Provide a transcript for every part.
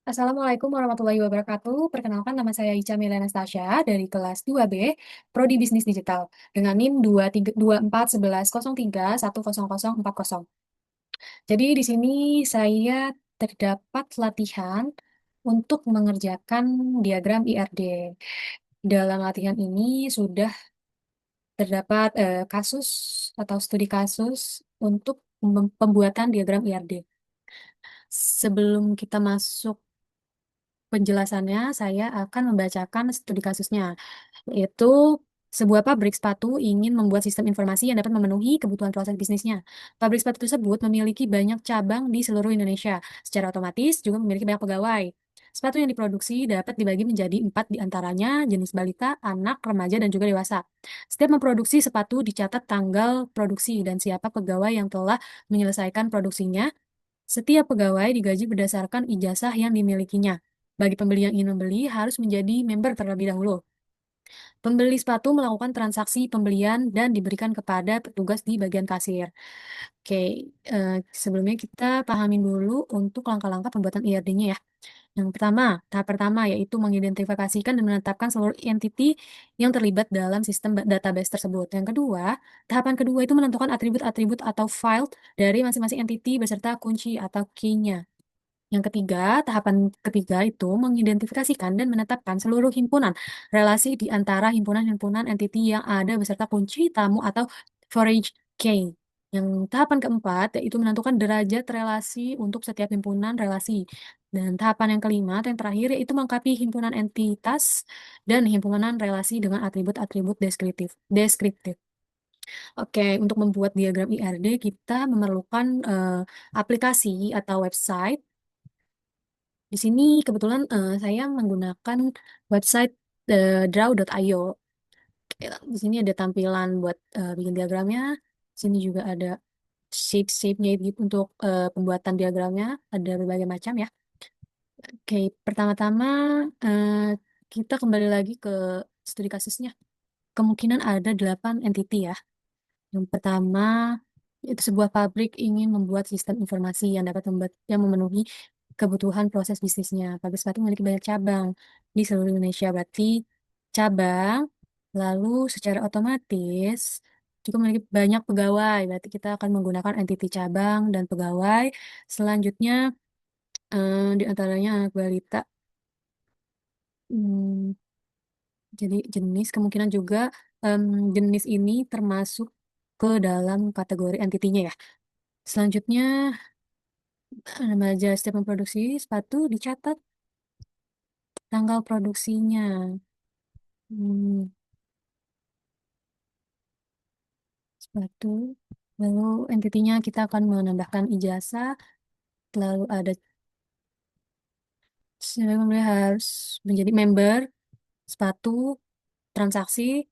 Assalamualaikum warahmatullahi wabarakatuh. Perkenalkan nama saya Ica Milena Stasya dari kelas 2B, Prodi Bisnis Digital dengan NIM 23241103100040. Jadi di sini saya terdapat latihan untuk mengerjakan diagram IRD. Dalam latihan ini sudah terdapat kasus atau studi kasus untuk pembuatan diagram IRD. Sebelum kita masuk penjelasannya, saya akan membacakan studi kasusnya, yaitu sebuah pabrik sepatu ingin membuat sistem informasi yang dapat memenuhi kebutuhan proses bisnisnya. Pabrik sepatu tersebut memiliki banyak cabang di seluruh Indonesia. Secara otomatis juga memiliki banyak pegawai. Sepatu yang diproduksi dapat dibagi menjadi 4 di antaranya jenis balita, anak, remaja, dan juga dewasa. Setiap memproduksi sepatu dicatat tanggal produksi dan siapa pegawai yang telah menyelesaikan produksinya. Setiap pegawai digaji berdasarkan ijazah yang dimilikinya. Bagi pembeli yang ingin membeli, harus menjadi member terlebih dahulu. Pembeli sepatu melakukan transaksi pembelian dan diberikan kepada petugas di bagian kasir. Oke, sebelumnya kita pahamin dulu untuk langkah-langkah pembuatan IRD-nya ya. Yang pertama, tahap pertama yaitu mengidentifikasikan dan menetapkan seluruh entiti yang terlibat dalam sistem database tersebut. Yang kedua, tahapan kedua itu menentukan atribut-atribut atau file dari masing-masing entiti beserta kunci atau key-nya. Yang ketiga, tahapan ketiga itu mengidentifikasikan dan menetapkan seluruh himpunan relasi di antara himpunan-himpunan entiti yang ada beserta kunci tamu atau forage key. Yang tahapan keempat yaitu menentukan derajat relasi untuk setiap himpunan relasi. Dan tahapan yang kelima atau yang terakhir yaitu melengkapi himpunan entitas dan himpunan relasi dengan atribut-atribut deskriptif. Deskriptif. Oke, untuk membuat diagram IRD kita memerlukan aplikasi atau website. Di sini kebetulan saya menggunakan website draw.io. Di sini ada tampilan buat bikin diagramnya. Di sini juga ada shape-shape-nya gitu untuk pembuatan diagramnya. Ada berbagai macam ya. Oke, pertama-tama eh, kita kembali lagi ke studi kasusnya. Kemungkinan ada 8 entiti ya. Yang pertama, itu sebuah pabrik ingin membuat sistem informasi yang dapat yang memenuhi kebutuhan proses bisnisnya. Pabrik sepatu memiliki banyak cabang di seluruh Indonesia. Berarti cabang, lalu secara otomatis juga memiliki banyak pegawai. Berarti kita akan menggunakan entiti cabang dan pegawai. Selanjutnya, di antaranya anak balita. Hmm, jadi jenis kemungkinan juga em, jenis ini termasuk ke dalam kategori entitinya ya. Selanjutnya, remaja setiap memproduksi sepatu dicatat tanggal produksinya. Hmm, sepatu. Lalu entitinya kita akan menambahkan ijazah. Lalu ada sebenarnya harus menjadi member sepatu, transaksi,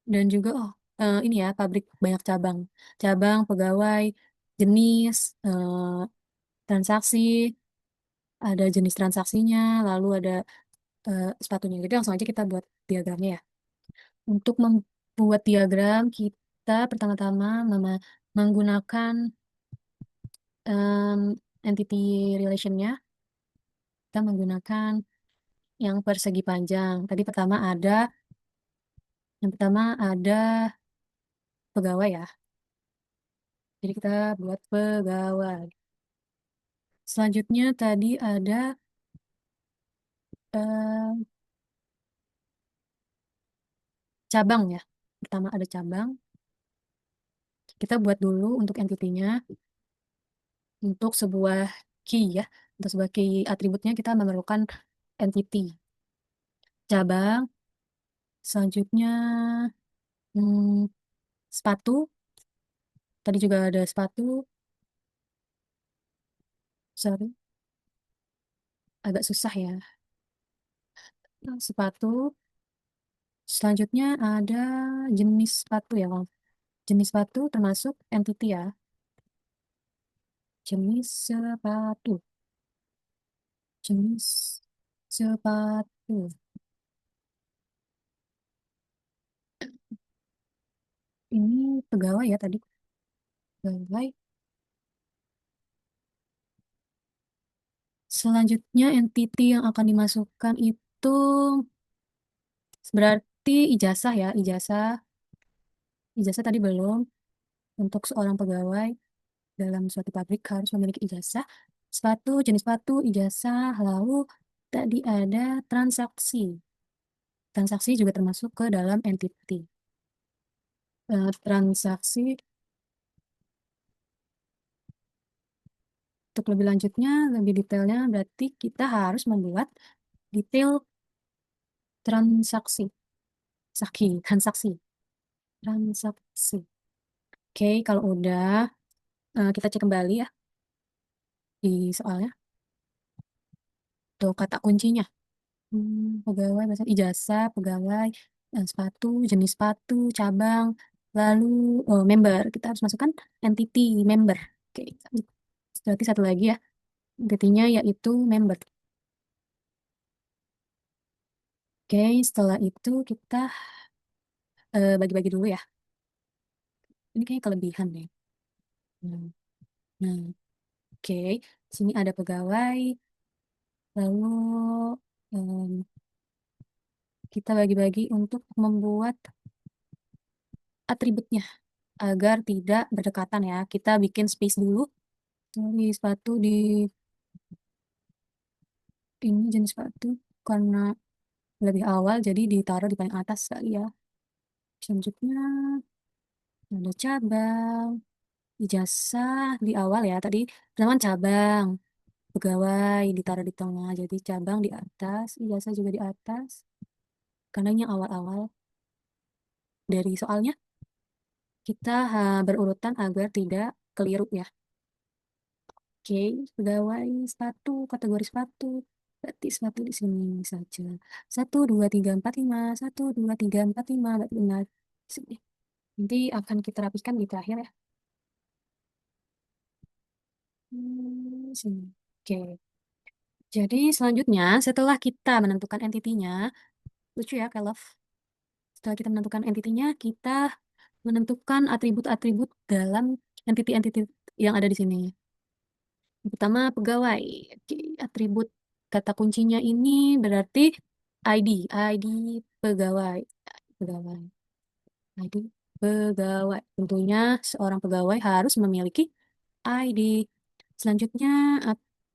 dan juga ini ya pabrik banyak cabang. Cabang, pegawai, jenis, transaksi, ada jenis transaksinya, lalu ada sepatunya. Jadi langsung aja kita buat diagramnya ya. Untuk membuat diagram, kita pertama-tama menggunakan entity relationnya. Kita menggunakan yang persegi panjang. Tadi yang pertama ada pegawai ya. Jadi kita buat pegawai. Selanjutnya tadi ada em, cabang ya. Pertama ada cabang. Kita buat dulu untuk entitinya. Untuk sebuah key ya. Untuk sebuah key atributnya kita memerlukan entity. Cabang. Selanjutnya hmm, sepatu. Tadi juga ada sepatu. Sorry, agak susah ya. Sepatu. Selanjutnya ada jenis sepatu ya, Bang. Jenis sepatu termasuk entity ya. Jenis sepatu. Jenis sepatu. Ini pegawai ya tadi. Pegawai. Selanjutnya, entity yang akan dimasukkan itu berarti ijazah ya, ijazah. Ijazah tadi belum. Untuk seorang pegawai dalam suatu pabrik harus memiliki ijazah. Sepatu, jenis sepatu, ijazah. Lalu tadi ada transaksi. Transaksi juga termasuk ke dalam entity. Transaksi, untuk lebih lanjutnya, lebih detailnya, berarti kita harus membuat detail transaksi. Transaksi. Transaksi. Oke, kalau udah, kita cek kembali ya di soalnya. Tuh kata kuncinya. Pegawai, bahasa ijazah, pegawai, sepatu, jenis sepatu, cabang, lalu member. Kita harus masukkan entity member. Oke, berarti satu lagi ya. Entity-nya yaitu member. Oke, setelah itu kita bagi-bagi dulu ya. Ini kayaknya kelebihan deh. Nah, nah, oke. Sini ada pegawai, lalu em, kita bagi-bagi untuk membuat atributnya agar tidak berdekatan ya. Kita bikin space dulu. Di sepatu di ini jenis sepatu karena lebih awal jadi ditaruh di paling atas kali ya. Selanjutnya ada cabang, ijazah di awal ya. Tadi pertemuan cabang, pegawai ditaruh di tengah. Jadi cabang di atas, ijazah juga di atas. Karena ini yang awal-awal dari soalnya kita berurutan agar tidak keliru ya. Oke, pegawai sepatu, kategori sepatu. Berarti sepatu di sini saja. 1, 2, 3, 4, 5. 1, 2, 3, 4, 5. Berarti benar. Di sini. Nanti akan kita rapikan di terakhir ya. Sini. Oke. Jadi selanjutnya setelah kita menentukan entitinya, lucu ya Kelov. Setelah kita menentukan entitinya, kita menentukan atribut-atribut dalam entiti-entiti yang ada di sini. Yang pertama, pegawai. Oke, atribut kata kuncinya ini berarti ID, ID pegawai, pegawai, ID pegawai. Tentunya seorang pegawai harus memiliki ID. Selanjutnya,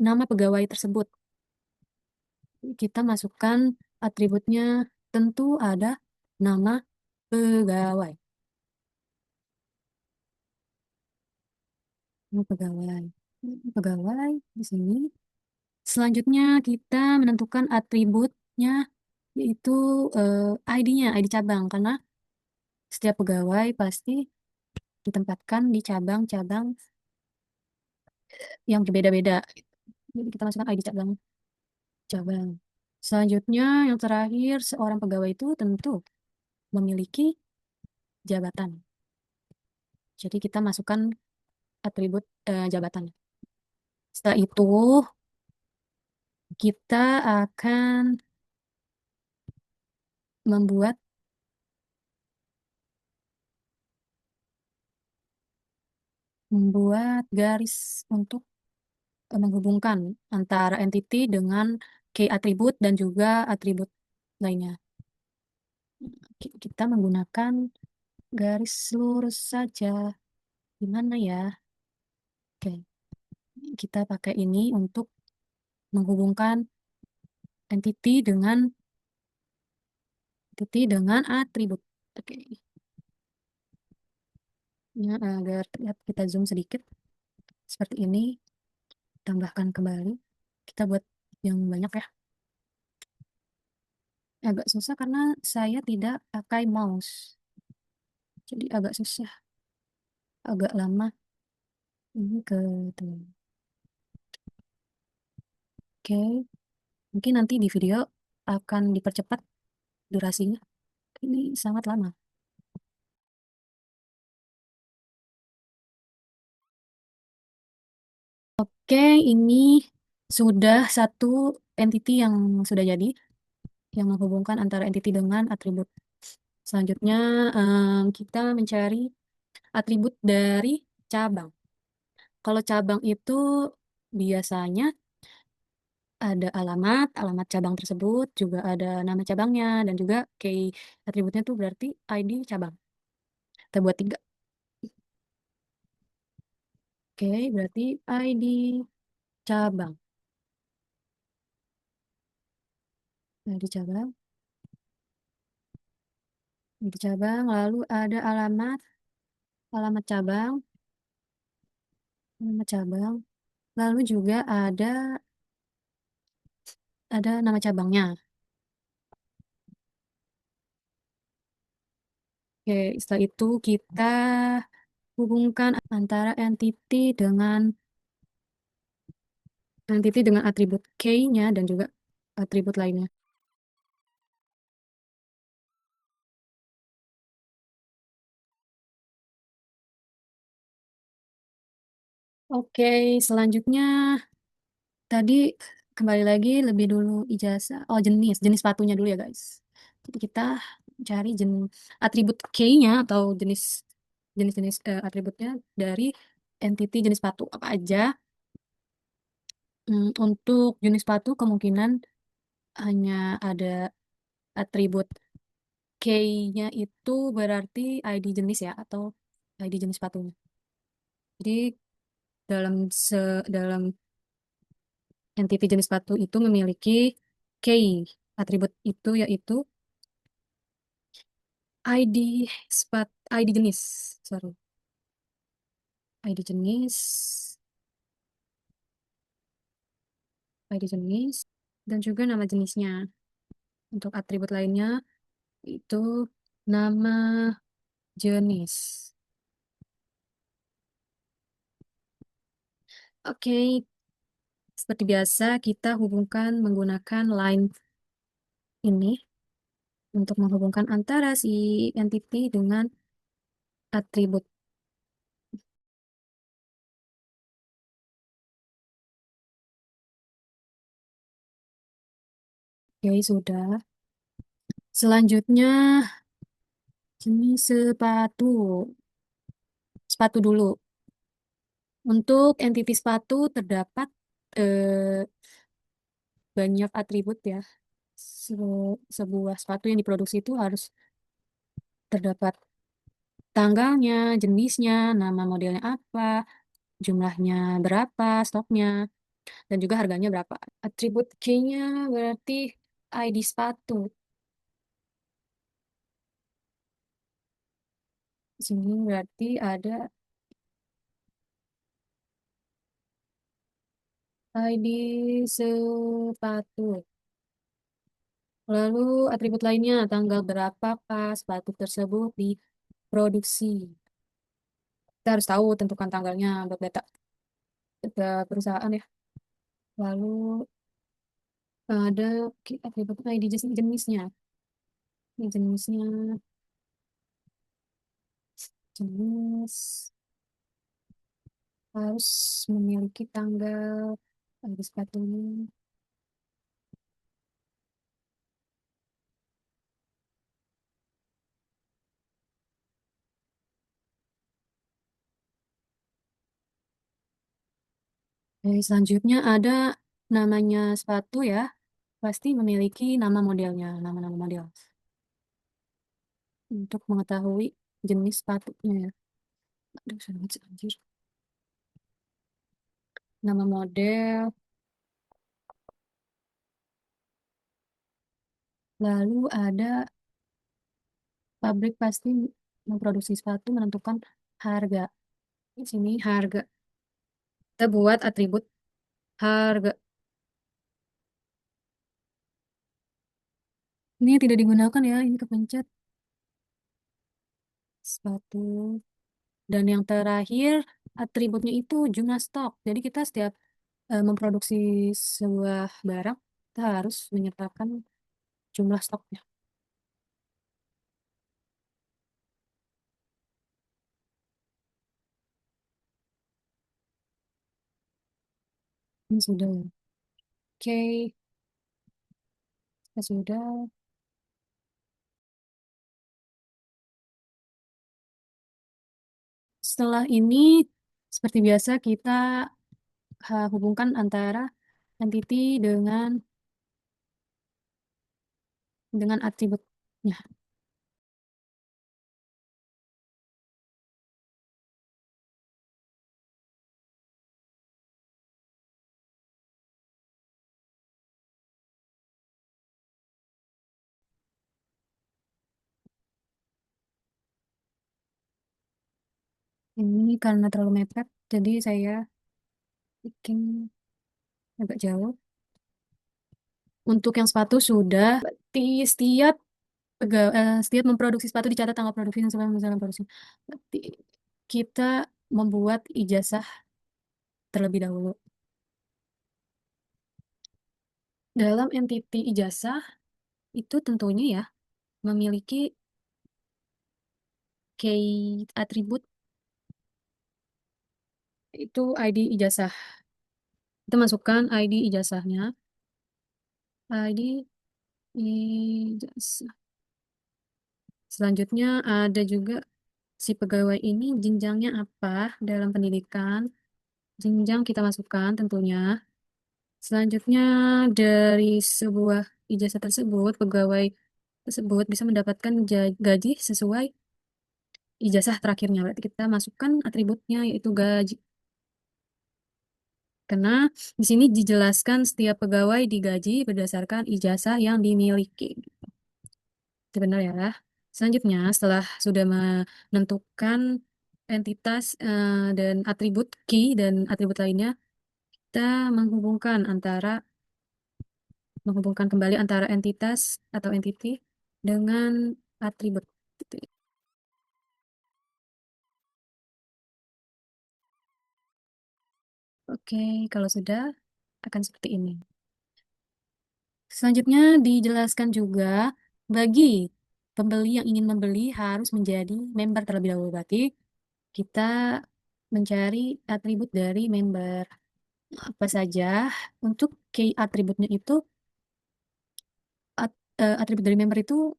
nama pegawai tersebut. Kita masukkan atributnya, tentu ada nama pegawai. Nama pegawai. Pegawai di sini. Selanjutnya kita menentukan atributnya yaitu ID-nya, ID cabang karena setiap pegawai pasti ditempatkan di cabang-cabang yang berbeda-beda. Jadi kita masukkan ID cabang. Cabang. Selanjutnya yang terakhir seorang pegawai itu tentu memiliki jabatan. Jadi kita masukkan atribut jabatan. Setelah itu kita akan membuat garis untuk menghubungkan antara entity dengan key atribut dan juga atribut lainnya. Kita menggunakan garis lurus saja. Gimana ya? Oke, kita pakai ini untuk menghubungkan entity dengan atribut. Oke, ya, agar terlihat kita zoom sedikit seperti ini. Tambahkan kembali. Kita buat yang banyak ya. Agak susah karena saya tidak pakai mouse. Jadi agak susah, agak lama ini ke teman. Oke, mungkin nanti di video akan dipercepat durasinya. Ini sangat lama. Oke, ini sudah satu entity yang sudah jadi, yang menghubungkan antara entity dengan atribut. Selanjutnya, kita mencari atribut dari cabang. Kalau cabang itu biasanya ada alamat cabang tersebut, juga ada nama cabangnya, dan juga key atributnya tuh berarti ID cabang. Kita buat tiga. Oke, berarti ID cabang. ID cabang, ID cabang, lalu ada alamat cabang, alamat cabang, lalu juga ada nama cabangnya. Oke, setelah itu kita hubungkan antara entity dengan atribut key-nya dan juga atribut lainnya. Oke, selanjutnya tadi kembali lagi lebih dulu ijazah. Oh, jenis sepatunya dulu ya, guys. Jadi kita cari atribut key-nya atau jenis-jenis atributnya dari entity jenis sepatu apa aja. Untuk jenis sepatu kemungkinan hanya ada atribut key-nya itu berarti ID jenis ya atau ID jenis sepatunya. Jadi dalam dalam entity jenis sepatu itu memiliki key atribut itu yaitu ID ID jenis, sorry, ID jenis, ID jenis, dan juga nama jenisnya. Untuk atribut lainnya itu nama jenis. Oke, seperti biasa kita hubungkan menggunakan line ini untuk menghubungkan antara si entity dengan atribut. Oke, sudah. Selanjutnya jenis sepatu. Sepatu dulu. Untuk entity sepatu terdapat eh, banyak atribut ya. Sebuah sepatu yang diproduksi itu harus terdapat tanggalnya, jenisnya, nama modelnya apa, jumlahnya berapa, stoknya, dan juga harganya berapa. Atribut key-nya berarti ID sepatu. Di sini berarti ada ID sepatu. Lalu atribut lainnya, tanggal berapa pas sepatu tersebut diproduksi. Kita harus tahu tentukan tanggalnya buat data perusahaan ya. Lalu ada atribut ID jenisnya. Ini jenisnya jenis harus memiliki tanggal ID sepatunya. Selanjutnya ada namanya sepatu ya. Pasti memiliki nama modelnya, nama-nama model. Untuk mengetahui jenis sepatunya ya. Aduh, sangat anjir. Nama model, lalu ada pabrik pasti memproduksi sepatu menentukan harga. Di sini harga. Kita buat atribut harga. Ini tidak digunakan ya, ini kepencet sepatu. Dan yang terakhir atributnya itu jumlah stok. Jadi kita setiap memproduksi sebuah barang, kita harus menyertakan jumlah stoknya. Ini sudah. Oke, kita sudah. Setelah ini, seperti biasa kita hubungkan antara entity dengan atributnya. Ini karena terlalu mepet, jadi saya bikin agak jauh. Untuk yang sepatu sudah, berarti setiap memproduksi sepatu dicatat tanggal produksi dan sampai misalnya produksi. Berarti kita membuat ijazah terlebih dahulu. Dalam entity ijazah itu tentunya ya memiliki key atribut itu ID ijazah. Kita masukkan ID ijazahnya. ID ijazah. Selanjutnya ada juga si pegawai ini jenjangnya apa dalam pendidikan. Jenjang kita masukkan tentunya. Selanjutnya dari sebuah ijazah tersebut, pegawai tersebut bisa mendapatkan gaji sesuai ijazah terakhirnya. Berarti kita masukkan atributnya yaitu gaji. Karena di sini dijelaskan setiap pegawai digaji berdasarkan ijazah yang dimiliki. Itu benar ya. Selanjutnya, setelah sudah menentukan entitas dan atribut key dan atribut lainnya, kita menghubungkan kembali antara entitas atau entity dengan atribut. Gitu ya. Oke, kalau sudah akan seperti ini. Selanjutnya dijelaskan juga bagi pembeli yang ingin membeli harus menjadi member terlebih dahulu. Berarti kita mencari atribut dari member. Apa saja untuk key atributnya itu atribut dari member itu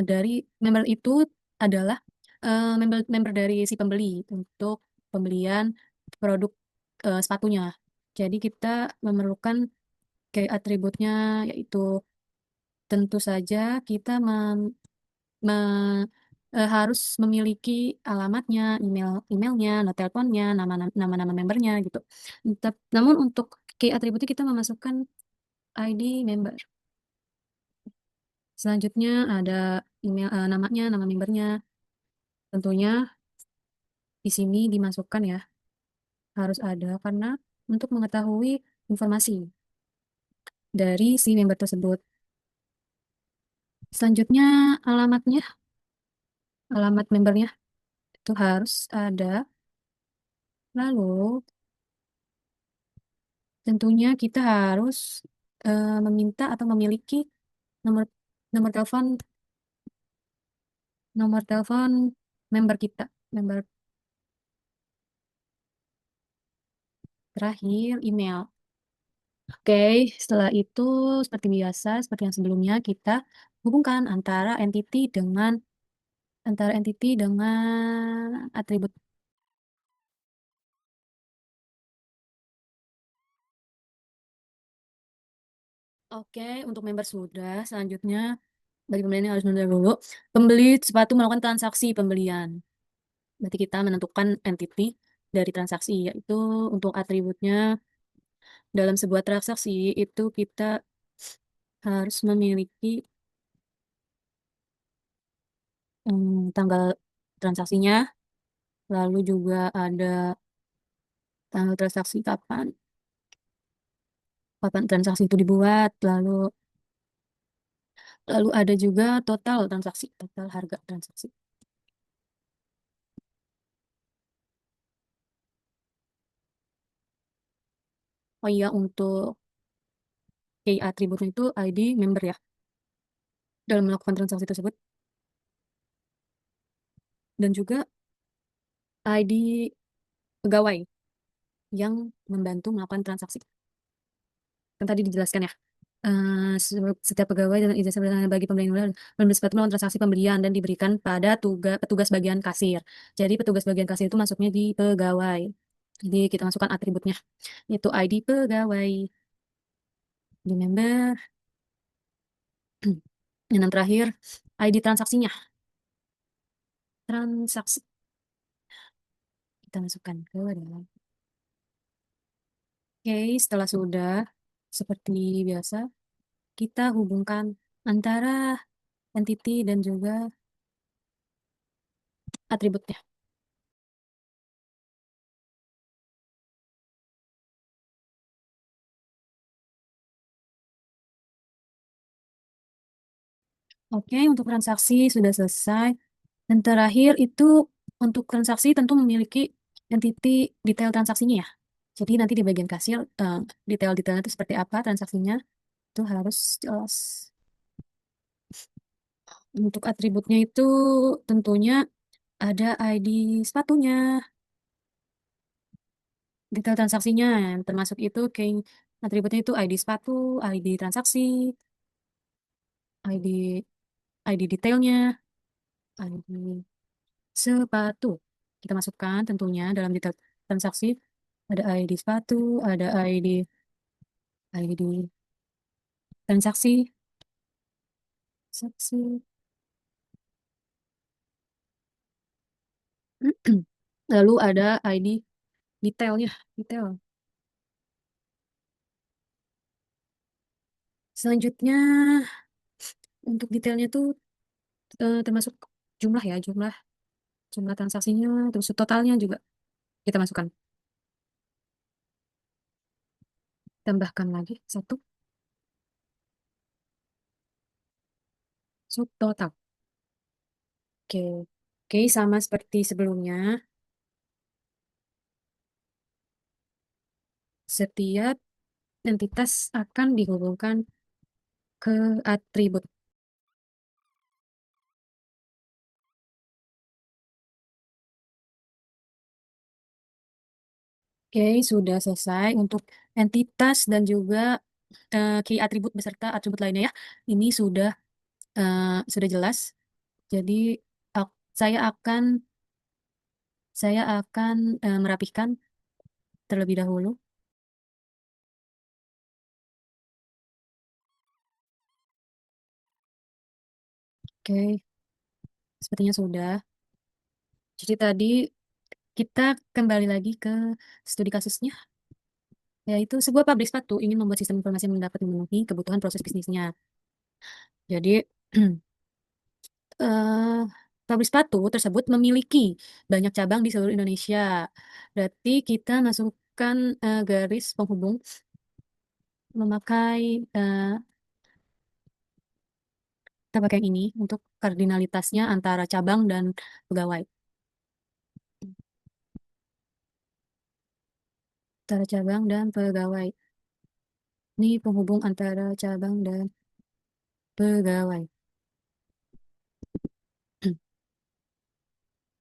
dari member itu adalah member dari si pembeli untuk pembelian produk sepatunya. Jadi kita memerlukan key atributnya yaitu tentu saja kita me- harus memiliki alamatnya, emailnya, nomor teleponnya, nama-nama membernya gitu. Namun untuk key atributnya kita memasukkan ID member. Selanjutnya ada email, namanya, nama membernya. Tentunya di sini dimasukkan ya, harus ada karena untuk mengetahui informasi dari si member tersebut. Selanjutnya alamatnya, alamat membernya itu harus ada. Lalu tentunya kita harus meminta atau memiliki nomor nomor telepon nomor telepon member kita, member terakhir email. Oke, setelah itu seperti biasa, seperti yang sebelumnya kita hubungkan antara entity dengan atribut. Oke, untuk member sudah. Selanjutnya bagi pembelian yang harus menunda dulu. Pembeli sepatu melakukan transaksi pembelian. Berarti kita menentukan entity dari transaksi, yaitu untuk atributnya dalam sebuah transaksi itu kita harus memiliki tanggal transaksinya, lalu juga ada tanggal transaksi kapan kapan transaksi itu dibuat, lalu lalu ada juga total transaksi, total harga transaksi. Oh iya, untuk key atributnya itu ID member ya, dalam melakukan transaksi tersebut, dan juga ID pegawai yang membantu melakukan transaksi. Kan tadi dijelaskan ya, setiap pegawai dengan ijazah berdasarkan bagi pembelian modal membeli sepatu melakukan transaksi pembelian dan diberikan pada petugas bagian kasir. Jadi petugas bagian kasir itu masuknya di pegawai. Jadi kita masukkan atributnya, yaitu ID pegawai. di member. Dan yang terakhir, ID transaksinya. Transaksi kita masukkan ke dalam. Oke, setelah sudah seperti biasa, kita hubungkan antara entity dan juga atributnya. Oke, untuk transaksi sudah selesai. Dan terakhir itu untuk transaksi tentu memiliki entity detail transaksinya ya. Jadi nanti di bagian kasir detail-detailnya itu seperti apa transaksinya itu harus jelas. Untuk atributnya itu tentunya ada ID sepatunya, detail transaksinya termasuk itu kayak atributnya itu ID sepatu, ID transaksi, ID ID detailnya, ID sepatu. Kita masukkan tentunya dalam detail transaksi ada ID sepatu, ada ID transaksi, saksi. Lalu ada ID detailnya, detail. Selanjutnya untuk detailnya tuh termasuk jumlah ya, jumlah transaksinya, terus totalnya juga kita masukkan. Tambahkan lagi satu subtotal. Oke, oke sama seperti sebelumnya. Setiap entitas akan dihubungkan ke atribut. Oke, sudah selesai untuk entitas dan juga key atribut beserta atribut lainnya ya. Ini eh, sudah jelas. Jadi ak- saya akan saya akan merapihkan terlebih dahulu. Oke, sepertinya sudah. Jadi tadi kita kembali lagi ke studi kasusnya, yaitu sebuah pabrik sepatu ingin membuat sistem informasi yang dapat memenuhi kebutuhan proses bisnisnya. Jadi eh, pabrik sepatu tersebut memiliki banyak cabang di seluruh Indonesia. Berarti kita masukkan garis penghubung memakai kita pakai yang ini untuk kardinalitasnya antara cabang dan pegawai. Antara cabang dan pegawai. Ini penghubung antara cabang dan pegawai.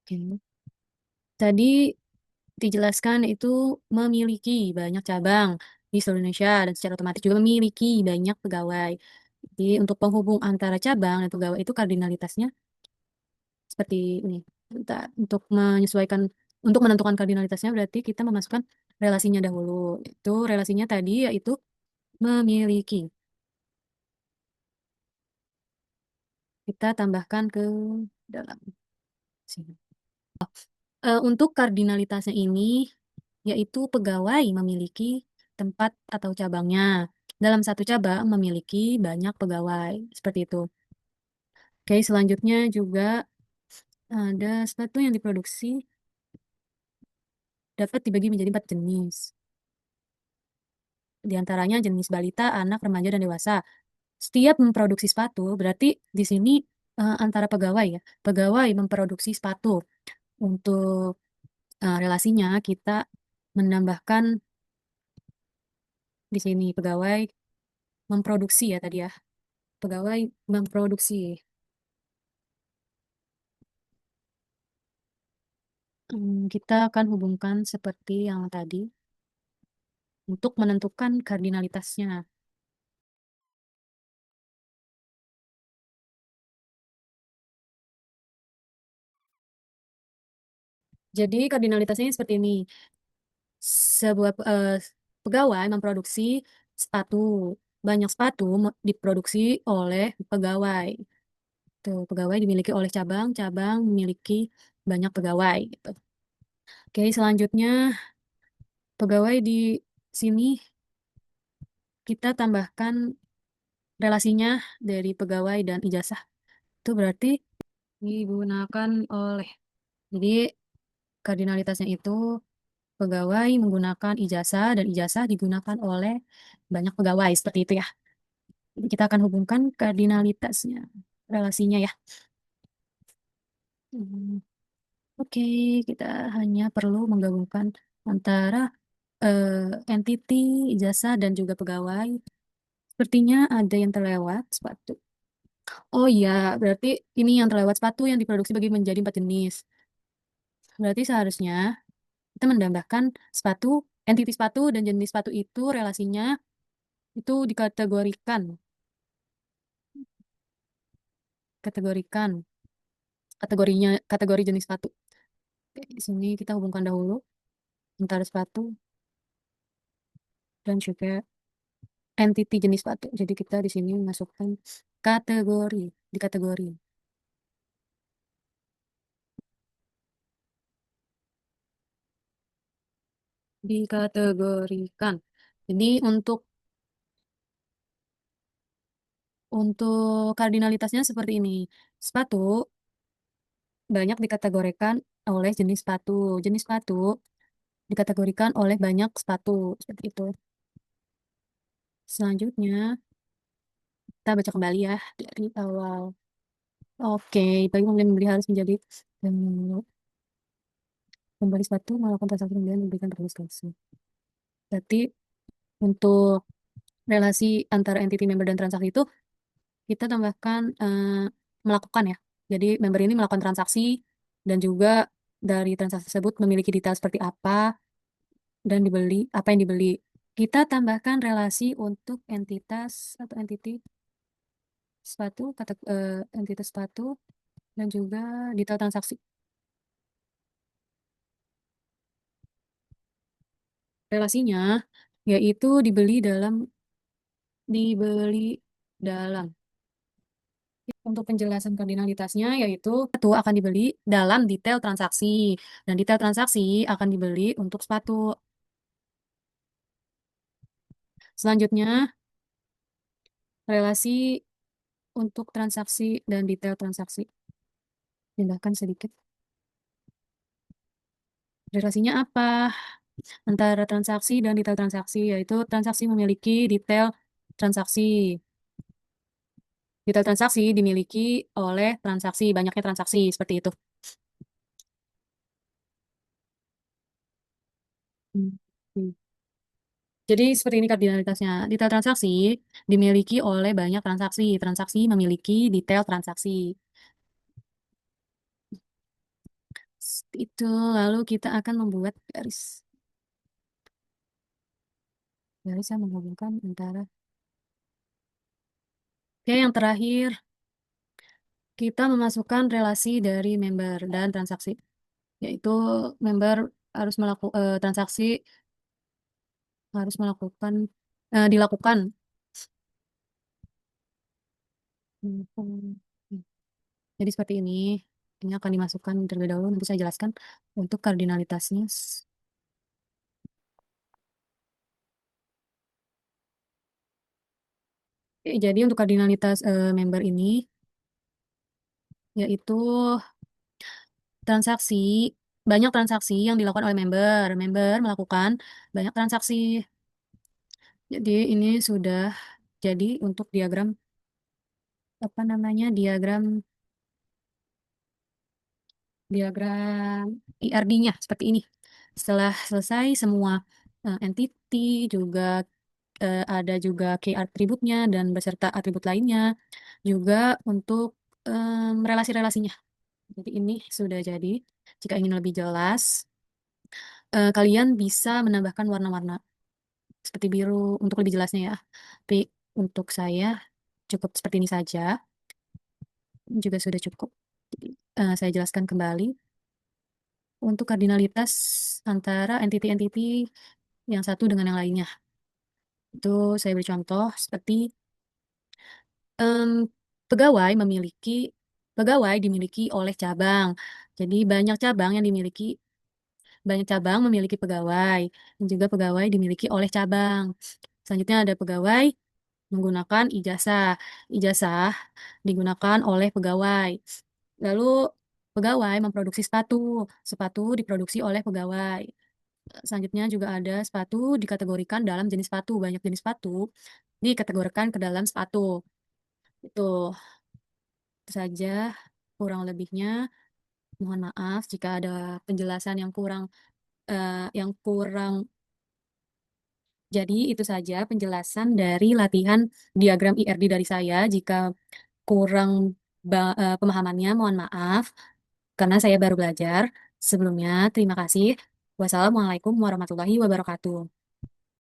Oke. Tadi dijelaskan itu memiliki banyak cabang di seluruh Indonesia dan secara otomatis juga memiliki banyak pegawai. Jadi untuk penghubung antara cabang dan pegawai itu kardinalitasnya seperti ini. Untuk menyesuaikan, untuk menentukan kardinalitasnya berarti kita memasukkan relasinya dahulu. Itu relasinya tadi yaitu memiliki. Kita tambahkan ke dalam sini. Untuk kardinalitasnya ini yaitu pegawai memiliki tempat atau cabangnya. Dalam satu cabang memiliki banyak pegawai. Seperti itu. Oke, selanjutnya juga ada sepatu yang diproduksi dapat dibagi menjadi 4 jenis. Di antaranya jenis balita, anak, remaja, dan dewasa. Setiap memproduksi sepatu, berarti di sini antara pegawai ya. Pegawai memproduksi sepatu. Untuk relasinya kita menambahkan di sini pegawai memproduksi ya tadi ya. Pegawai memproduksi. Kita akan hubungkan seperti yang tadi untuk menentukan kardinalitasnya. Jadi kardinalitasnya seperti ini. Sebuah pegawai memproduksi sepatu. banyak sepatu diproduksi oleh pegawai. Tuh, pegawai dimiliki oleh cabang, cabang memiliki banyak pegawai gitu. Oke, selanjutnya pegawai di sini kita tambahkan relasinya dari pegawai dan ijazah. Itu berarti digunakan oleh. Jadi kardinalitasnya itu pegawai menggunakan ijazah dan ijazah digunakan oleh banyak pegawai seperti itu ya. Jadi kita akan hubungkan kardinalitasnya, relasinya ya. Hmm, Oke, kita hanya perlu menggabungkan antara entity, ijazah, dan juga pegawai. Sepertinya ada yang terlewat, sepatu. Oh iya, berarti ini yang terlewat sepatu yang diproduksi bagi menjadi 4 jenis. Berarti seharusnya kita menambahkan sepatu, entity sepatu dan jenis sepatu itu relasinya itu dikategorikan, kategorikan, kategori jenis sepatu. Oke, di sini kita hubungkan dahulu antara sepatu dan juga entity jenis sepatu. Jadi kita di sini masukkan kategori, di kategori. Dikategorikan. Jadi untuk kardinalitasnya seperti ini. Sepatu banyak dikategorikan oleh jenis sepatu. Jenis sepatu dikategorikan oleh banyak sepatu. Seperti itu. Selanjutnya, kita baca kembali ya dari awal. Oke, bagi pembeli harus menjadi hmm, pembeli sepatu melakukan transaksi pembelian memberikan transaksi. Berarti untuk relasi antara entity member dan transaksi itu kita tambahkan melakukan ya. Jadi member ini melakukan transaksi dan juga dari transaksi tersebut memiliki detail seperti apa dan dibeli, apa yang dibeli. Kita tambahkan relasi untuk entitas atau entity sepatu, entitas sepatu dan juga detail transaksi. Relasinya yaitu dibeli dalam. Untuk penjelasan kardinalitasnya yaitu sepatu akan dibeli dalam detail transaksi dan detail transaksi akan dibeli untuk sepatu. Selanjutnya, relasi untuk transaksi dan detail transaksi. Pindahkan sedikit. Relasinya apa? Antara transaksi dan detail transaksi, yaitu transaksi memiliki detail transaksi. Detail transaksi dimiliki oleh transaksi, banyaknya transaksi, seperti itu. Hmm. Jadi seperti ini kardinalitasnya. Detail transaksi dimiliki oleh banyak transaksi. Transaksi memiliki detail transaksi. Itu lalu kita akan membuat garis. Garis yang menghubungkan antara. Oke, yang terakhir kita memasukkan relasi dari member dan transaksi. Yaitu member harus melakukan transaksi harus dilakukan. Hmm. Jadi seperti ini. Ini akan dimasukkan terlebih dahulu. Nanti saya jelaskan untuk kardinalitasnya. Jadi untuk kardinalitas member ini yaitu transaksi, banyak transaksi yang dilakukan oleh member. Member melakukan banyak transaksi. Jadi ini sudah jadi untuk diagram apa namanya? Diagram IRD-nya seperti ini. Setelah selesai semua entity juga ada juga key atributnya dan beserta atribut lainnya juga untuk relasi-relasinya. Jadi ini sudah jadi. Jika ingin lebih jelas, kalian bisa menambahkan warna-warna seperti biru untuk lebih jelasnya ya. Tapi untuk saya cukup seperti ini saja, juga sudah cukup. Jadi, saya jelaskan kembali untuk kardinalitas antara entity-entity yang satu dengan yang lainnya. Itu saya beri contoh seperti em, pegawai memiliki pegawai dimiliki oleh cabang. Jadi banyak cabang memiliki pegawai dan juga pegawai dimiliki oleh cabang. Selanjutnya ada pegawai menggunakan ijazah. Ijazah digunakan oleh pegawai. Lalu pegawai memproduksi sepatu. Sepatu diproduksi oleh pegawai. Selanjutnya juga ada sepatu dikategorikan dalam jenis sepatu. Banyak jenis sepatu dikategorikan ke dalam sepatu. Itu saja kurang lebihnya. Mohon maaf jika ada penjelasan yang kurang. Jadi itu saja penjelasan dari latihan diagram IRD dari saya. Jika kurang pemahamannya, mohon maaf karena saya baru belajar. Sebelumnya, terima kasih. Wassalamualaikum warahmatullahi wabarakatuh.